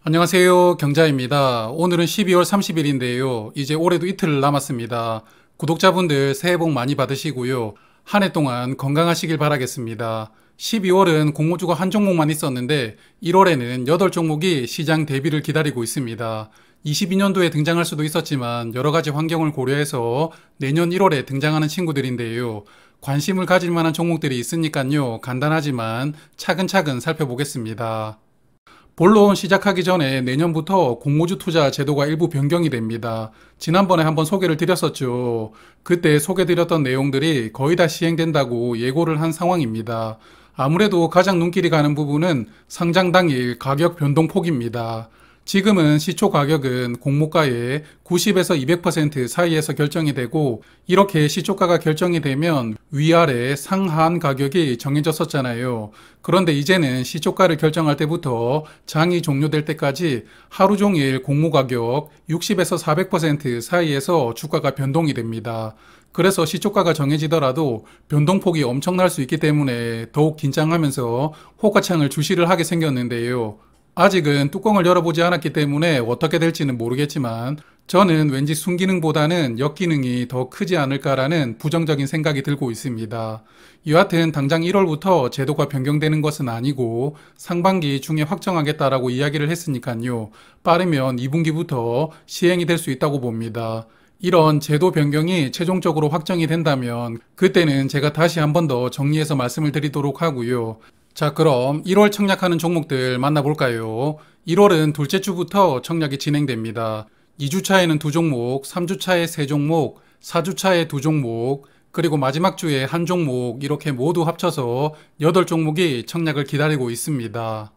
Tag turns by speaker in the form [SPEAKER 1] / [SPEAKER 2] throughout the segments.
[SPEAKER 1] 안녕하세요. 경자입니다. 오늘은 12월 30일인데요. 이제 올해도 이틀 남았습니다. 구독자분들 새해 복 많이 받으시고요. 한 해 동안 건강하시길 바라겠습니다. 12월은 공모주가 한 종목만 있었는데 1월에는 8종목이 시장 대비를 기다리고 있습니다. 22년도에 등장할 수도 있었지만 여러 가지 환경을 고려해서 내년 1월에 등장하는 친구들인데요. 관심을 가질 만한 종목들이 있으니까요. 간단하지만 차근차근 살펴보겠습니다. 본론 시작하기 전에 내년부터 공모주 투자 제도가 일부 변경이 됩니다. 지난번에 한번 소개를 드렸었죠. 그때 소개드렸던 내용들이 거의 다 시행된다고 예고를 한 상황입니다. 아무래도 가장 눈길이 가는 부분은 상장 당일 가격 변동폭입니다. 지금은 시초 가격은 공모가의 90에서 200% 사이에서 결정이 되고, 이렇게 시초가가 결정이 되면 위아래 상한 가격이 정해졌었잖아요. 그런데 이제는 시초가를 결정할 때부터 장이 종료될 때까지 하루 종일 공모 가격 60에서 400% 사이에서 주가가 변동이 됩니다. 그래서 시초가가 정해지더라도 변동폭이 엄청날 수 있기 때문에 더욱 긴장하면서 호가창을 주시를 하게 생겼는데요. 아직은 뚜껑을 열어보지 않았기 때문에 어떻게 될지는 모르겠지만 저는 왠지 순기능보다는 역기능이 더 크지 않을까라는 부정적인 생각이 들고 있습니다. 여하튼 당장 1월부터 제도가 변경되는 것은 아니고 상반기 중에 확정하겠다라고 이야기를 했으니까요. 빠르면 2분기부터 시행이 될 수 있다고 봅니다. 이런 제도 변경이 최종적으로 확정이 된다면 그때는 제가 다시 한 번 더 정리해서 말씀을 드리도록 하고요. 자, 그럼 1월 청약하는 종목들 만나볼까요? 1월은 둘째 주부터 청약이 진행됩니다. 2주차에는 2종목, 3주차에 3종목, 4주차에 2종목, 그리고 마지막 주에 1종목 이렇게 모두 합쳐서 8종목이 청약을 기다리고 있습니다.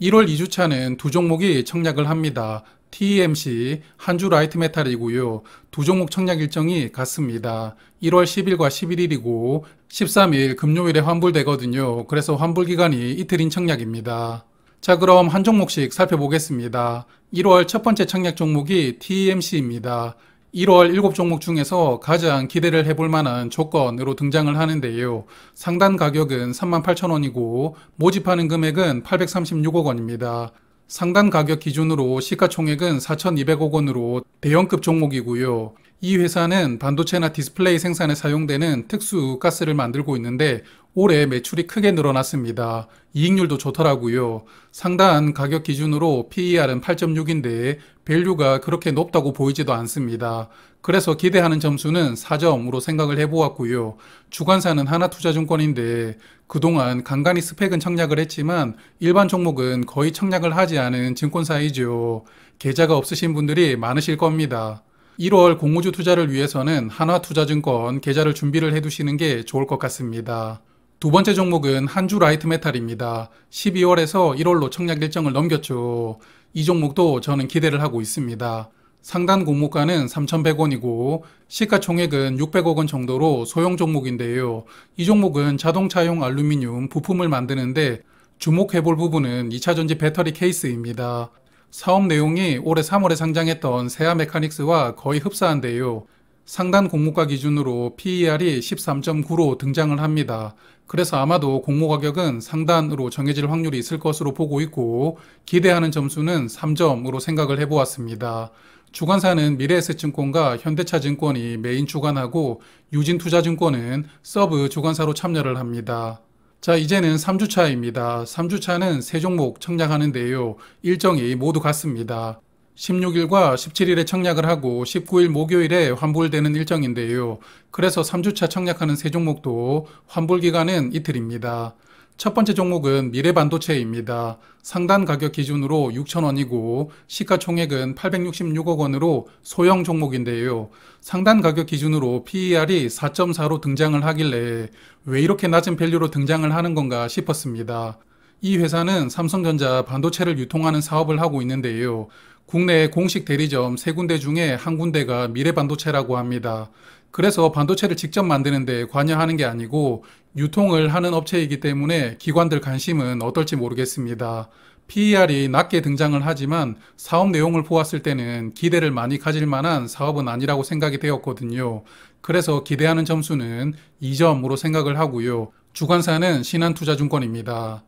[SPEAKER 1] 1월 2주차는 2종목이 청약을 합니다. TEMC, 한주 라이트메탈이고요. 2종목 청약 일정이 같습니다. 1월 10일과 11일이고 13일 금요일에 환불되거든요. 그래서 환불 기간이 이틀인 청약입니다. 자, 그럼 한 종목씩 살펴보겠습니다. 1월 첫 번째 청약 종목이 TEMC입니다. 1월 7종목 중에서 가장 기대를 해볼 만한 조건으로 등장을 하는데요. 상단 가격은 38,000원이고 모집하는 금액은 836억 원입니다. 상단 가격 기준으로 시가총액은 4,200억 원으로 대형급 종목이고요. 이 회사는 반도체나 디스플레이 생산에 사용되는 특수 가스를 만들고 있는데 올해 매출이 크게 늘어났습니다. 이익률도 좋더라고요. 상단 가격 기준으로 PER은 8.6인데 밸류가 그렇게 높다고 보이지도 않습니다. 그래서 기대하는 점수는 4점으로 생각을 해보았고요. 주관사는 하나투자증권인데 그동안 간간히 스펙은 청약을 했지만 일반 종목은 거의 청약을 하지 않은 증권사이죠. 계좌가 없으신 분들이 많으실 겁니다. 1월 공모주 투자를 위해서는 하나투자증권 계좌를 준비를 해두시는 게 좋을 것 같습니다. 두 번째 종목은 한주 라이트메탈입니다. 12월에서 1월로 청약 일정을 넘겼죠. 이 종목도 저는 기대를 하고 있습니다. 상단 공모가는 3,100원이고 시가총액은 600억 원 정도로 소형 종목인데요. 이 종목은 자동차용 알루미늄 부품을 만드는데 주목해볼 부분은 2차전지 배터리 케이스입니다. 사업 내용이 올해 3월에 상장했던 세아 메카닉스와 거의 흡사한데요. 상단 공모가 기준으로 PER이 13.9로 등장을 합니다. 그래서 아마도 공모 가격은 상단으로 정해질 확률이 있을 것으로 보고 있고 기대하는 점수는 3점으로 생각을 해보았습니다. 주관사는 미래에셋증권과 현대차증권이 메인 주관하고 유진투자증권은 서브 주관사로 참여를 합니다. 자, 이제는 3주차입니다. 3주차는 3종목 청약하는데요. 일정이 모두 같습니다. 16일과 17일에 청약을 하고 19일 목요일에 환불되는 일정인데요. 그래서 3주차 청약하는 3종목도 환불 기간은 이틀입니다. 첫 번째 종목은 미래반도체입니다. 상단 가격 기준으로 6,000원이고 시가총액은 866억 원으로 소형 종목인데요. 상단 가격 기준으로 PER이 4.4로 등장을 하길래 왜 이렇게 낮은 밸류로 등장을 하는 건가 싶었습니다. 이 회사는 삼성전자 반도체를 유통하는 사업을 하고 있는데요. 국내 공식 대리점 3군데 중에 한 군데가 미래반도체라고 합니다. 그래서 반도체를 직접 만드는데 관여하는 게 아니고 유통을 하는 업체이기 때문에 기관들 관심은 어떨지 모르겠습니다. PER이 낮게 등장을 하지만 사업 내용을 보았을 때는 기대를 많이 가질 만한 사업은 아니라고 생각이 되었거든요. 그래서 기대하는 점수는 2점으로 생각을 하고요. 주관사는 신한투자증권입니다.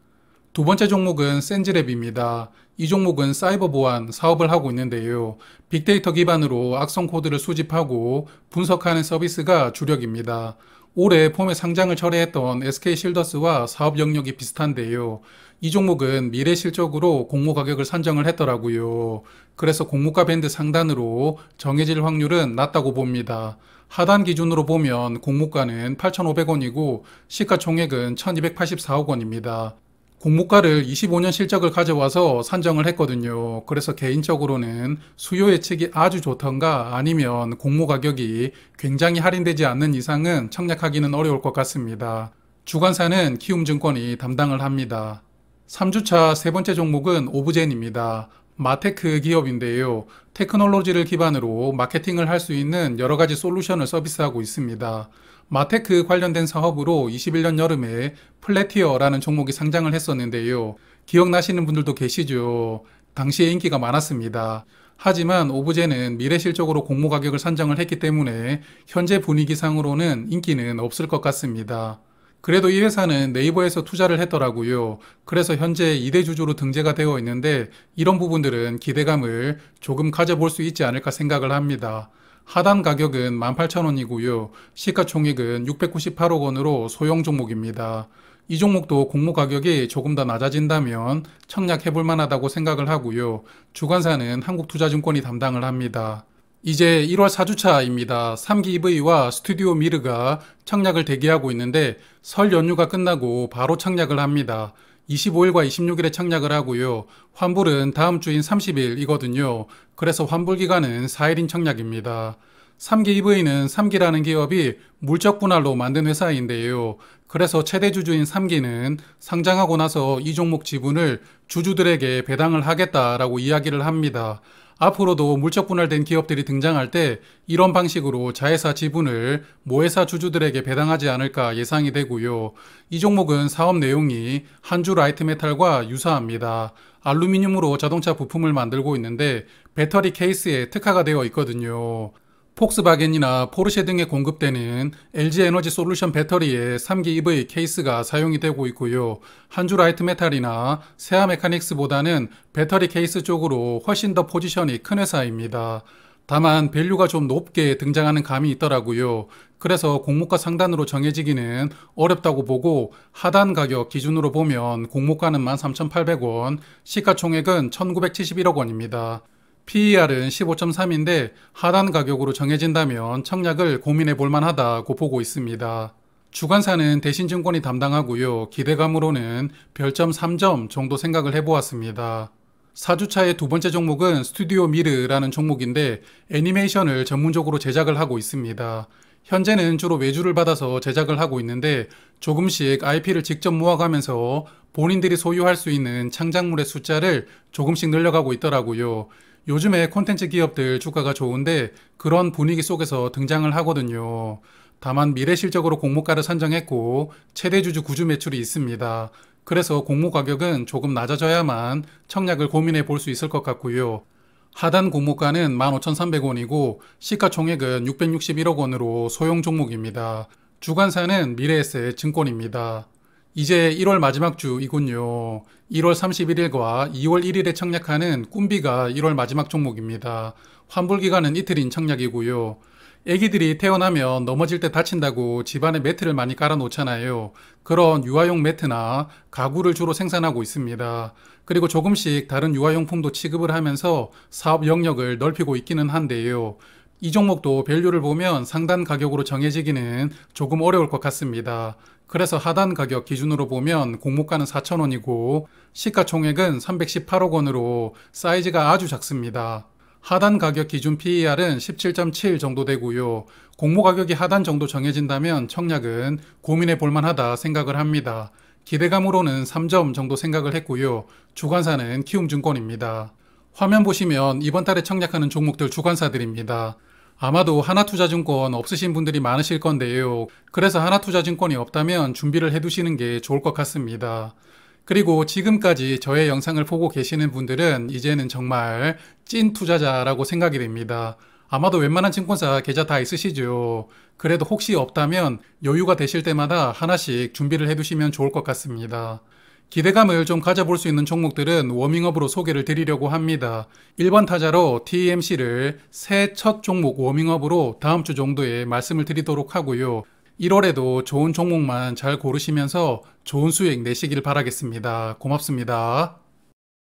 [SPEAKER 1] 두 번째 종목은 센즈랩입니다. 이 종목은 사이버 보안 사업을 하고 있는데요. 빅데이터 기반으로 악성 코드를 수집하고 분석하는 서비스가 주력입니다. 올해 봄에 상장을 철회했던 SK실더스와 사업 영역이 비슷한데요. 이 종목은 미래 실적으로 공모 가격을 산정을 했더라고요. 그래서 공모가 밴드 상단으로 정해질 확률은 낮다고 봅니다. 하단 기준으로 보면 공모가는 8,500원이고 시가총액은 1,284억 원입니다. 공모가를 25년 실적을 가져와서 산정을 했거든요. 그래서 개인적으로는 수요 예측이 아주 좋던가 아니면 공모 가격이 굉장히 할인되지 않는 이상은 청약하기는 어려울 것 같습니다. 주관사는 키움증권이 담당을 합니다. 3주차 세 번째 종목은 오브젠입니다. 마테크 기업인데요. 테크놀로지를 기반으로 마케팅을 할 수 있는 여러 가지 솔루션을 서비스하고 있습니다. 마테크 관련된 사업으로 21년 여름에 플래티어라는 종목이 상장을 했었는데요. 기억나시는 분들도 계시죠. 당시에 인기가 많았습니다. 하지만 오브제는 미래 실적으로 공모 가격을 산정을 했기 때문에 현재 분위기상으로는 인기는 없을 것 같습니다. 그래도 이 회사는 네이버에서 투자를 했더라고요. 그래서 현재 2대 주주로 등재가 되어 있는데 이런 부분들은 기대감을 조금 가져볼 수 있지 않을까 생각을 합니다. 하단 가격은 18,000원이고요. 시가총액은 698억 원으로 소형 종목입니다. 이 종목도 공모 가격이 조금 더 낮아진다면 청약해볼 만하다고 생각을 하고요. 주관사는 한국투자증권이 담당을 합니다. 이제 1월 4주차입니다. 3기 EV와 스튜디오 미르가 청약을 대기하고 있는데 설 연휴가 끝나고 바로 청약을 합니다. 25일과 26일에 청약을 하고요. 환불은 다음 주인 30일이거든요. 그래서 환불 기간은 4일인 청약입니다. 3기 EV는 3기라는 기업이 물적 분할로 만든 회사인데요. 그래서 최대 주주인 3기는 상장하고 나서 이 종목 지분을 주주들에게 배당을 하겠다라고 이야기를 합니다. 앞으로도 물적 분할된 기업들이 등장할 때 이런 방식으로 자회사 지분을 모회사 주주들에게 배당하지 않을까 예상이 되고요. 이 종목은 사업 내용이 한주 라이트메탈과 유사합니다. 알루미늄으로 자동차 부품을 만들고 있는데 배터리 케이스에 특화가 되어 있거든요. 폭스바겐이나 포르쉐 등에 공급되는 LG에너지 솔루션 배터리에 3기 EV 케이스가 사용이 되고 있고요. 한주 라이트 메탈이나 세아 메카닉스보다는 배터리 케이스 쪽으로 훨씬 더 포지션이 큰 회사입니다. 다만 밸류가 좀 높게 등장하는 감이 있더라고요. 그래서 공모가 상단으로 정해지기는 어렵다고 보고 하단 가격 기준으로 보면 공모가는 13,800원, 시가총액은 1,971억 원입니다. PER은 15.3인데 하단 가격으로 정해진다면 청약을 고민해 볼 만하다고 보고 있습니다. 주관사는 대신증권이 담당하고요. 기대감으로는 별점 3점 정도 생각을 해보았습니다. 4주차의 두 번째 종목은 스튜디오 미르라는 종목인데 애니메이션을 전문적으로 제작을 하고 있습니다. 현재는 주로 외주를 받아서 제작을 하고 있는데 조금씩 IP를 직접 모아가면서 본인들이 소유할 수 있는 창작물의 숫자를 조금씩 늘려가고 있더라고요. 요즘에 콘텐츠 기업들 주가가 좋은데 그런 분위기 속에서 등장을 하거든요. 다만 미래 실적으로 공모가를 산정했고 최대 주주 구주 매출이 있습니다. 그래서 공모 가격은 조금 낮아져야만 청약을 고민해 볼 수 있을 것 같고요. 하단 공모가는 15,300원이고 시가총액은 661억 원으로 소형 종목입니다. 주관사는 미래에셋 증권입니다. 이제 1월 마지막 주이군요. 1월 31일과 2월 1일에 청약하는 꿈비가 1월 마지막 종목입니다. 환불 기간은 이틀인 청약이고요. 애기들이 태어나면 넘어질 때 다친다고 집안에 매트를 많이 깔아 놓잖아요. 그런 유아용 매트나 가구를 주로 생산하고 있습니다. 그리고 조금씩 다른 유아용품도 취급을 하면서 사업 영역을 넓히고 있기는 한데요. 이 종목도 밸류를 보면 상단 가격으로 정해지기는 조금 어려울 것 같습니다. 그래서 하단 가격 기준으로 보면 공모가는 4,000원이고 시가총액은 318억 원으로 사이즈가 아주 작습니다. 하단 가격 기준 PER은 17.7 정도 되고요. 공모 가격이 하단 정도 정해진다면 청약은 고민해 볼 만하다 생각을 합니다. 기대감으로는 3점 정도 생각을 했고요. 주관사는 키움증권입니다. 화면 보시면 이번 달에 청약하는 종목들 주관사들입니다. 아마도 하나투자증권 없으신 분들이 많으실 건데요. 그래서 하나투자증권이 없다면 준비를 해두시는 게 좋을 것 같습니다. 그리고 지금까지 저의 영상을 보고 계시는 분들은 이제는 정말 찐 투자자라고 생각이 됩니다. 아마도 웬만한 증권사 계좌 다 있으시죠. 그래도 혹시 없다면 여유가 되실 때마다 하나씩 준비를 해두시면 좋을 것 같습니다. 기대감을 좀 가져볼 수 있는 종목들은 워밍업으로 소개를 드리려고 합니다. 1번 타자로 TMC를 새 첫 종목 워밍업으로 다음 주 정도에 말씀을 드리도록 하고요. 1월에도 좋은 종목만 잘 고르시면서 좋은 수익 내시길 바라겠습니다. 고맙습니다.